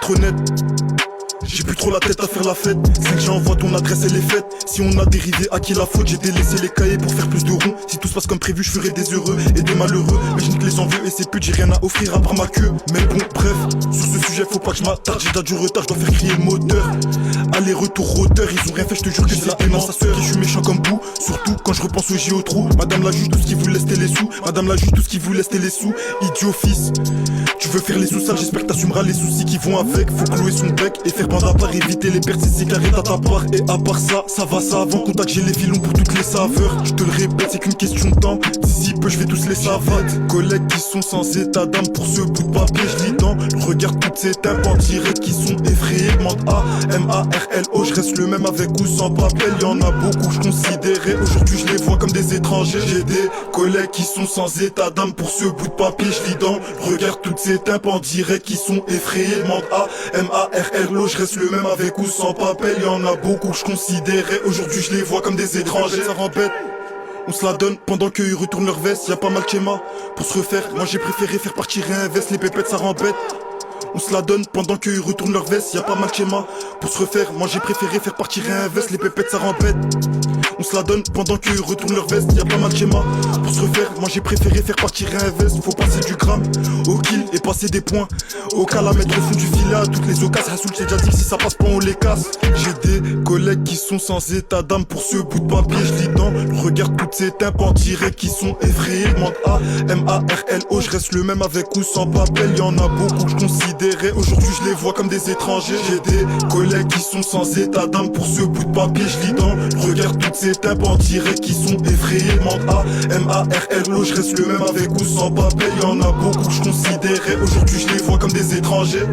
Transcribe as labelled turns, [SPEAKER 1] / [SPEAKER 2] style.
[SPEAKER 1] être honnête, j'ai plus trop la tête à faire la fête. C'est que j'envoie ton adresse, elle est faite. Si on a dérivé, à qui la faute? J'ai délaissé les cahiers pour faire plus de ronds. Si tout se passe comme prévu, je ferai des heureux et des malheureux. Mais je nique les envieux et c'est putes, j'ai rien à offrir à part ma queue. Mais bon, bref, sur ce sujet, faut pas que je m'attarde. J'ai déjà du retard, je dois faire crier le moteur. Aller-retour auteur, ils ont rien fait, je te jure que c'est la démence. Je suis méchant comme bout, surtout quand je repense au J.O. trou. Madame la juge, tout ce qui vous laisse les sous. Madame la juge, tout ce qui vous laisse les sous. Idiot fils, tu veux faire les sous sales, j'espère que t'assumeras les soucis qui vont avec. Faut clouer son bec et faire bande à part, éviter les pertes, c'est carré à ta part. Et à part ça, ça va, ça avant. Contact, j'ai les filons pour toutes les saveurs. Je te le répète, c'est qu'une question de temps. D'ici peu, je vais tous les savates. Collègues qui sont sans état d'âme pour ce bout de papier, je lis dans. Je regarde toutes ces tapes en direct qui sont effrayées. Demande A, M-A-R-L-O, je reste le même avec ou sans papel. Y'en a beaucoup que je considérais, aujourd'hui je les vois comme des étrangers. J'ai des collègues qui sont sans état d'âme pour ce bout de papier, je lis dans. Je regarde toutes ces tapes en direct qui sont effrayées. Demande A, M-A-R-L-O, je reste le même avec ou sans papel. Y'en a beaucoup que je considérais, aujourd'hui je les vois comme des étrangers. Ça rend bête. On se la donne pendant qu'eux ils retournent leur veste. Y'a pas mal de schéma pour se refaire. Moi j'ai préféré faire partir un veste. Les pépettes ça rend bête. On se la donne pendant qu'eux ils retournent leur veste. Y'a pas mal de schéma pour se refaire. Moi j'ai préféré faire partir un veste. Les pépettes ça rend bête. On se la donne pendant qu'eux retournent leur veste. Y'a pas mal de schéma pour se refaire. Moi j'ai préféré faire partir un veste. Faut passer du gramme au kill et passer des points. Au cas la mettre au fond du filet à toutes les occasions. Rassoul j'ai déjà dit que si ça passe pas on les casse. J'ai des collègues qui sont sans état d'âme pour ce bout de papier. Je lis dans, je regarde toutes ces tympes en direct qui sont effrayés. Demande A, M-A-R-L-O, je reste le même avec ou sans papel. Y'en a beaucoup que je considérais, aujourd'hui je les vois comme des étrangers. J'ai des collègues qui sont sans état d'âme pour ce bout de papier. Je lis dans, je regarde toutes ces tympes en direct qui sont effrayés. Demande A, M-A-R-L-O, je reste le même avec ou sans papel. Y'en a beaucoup que je considérais, aujourd'hui je les vois comme des étrangers.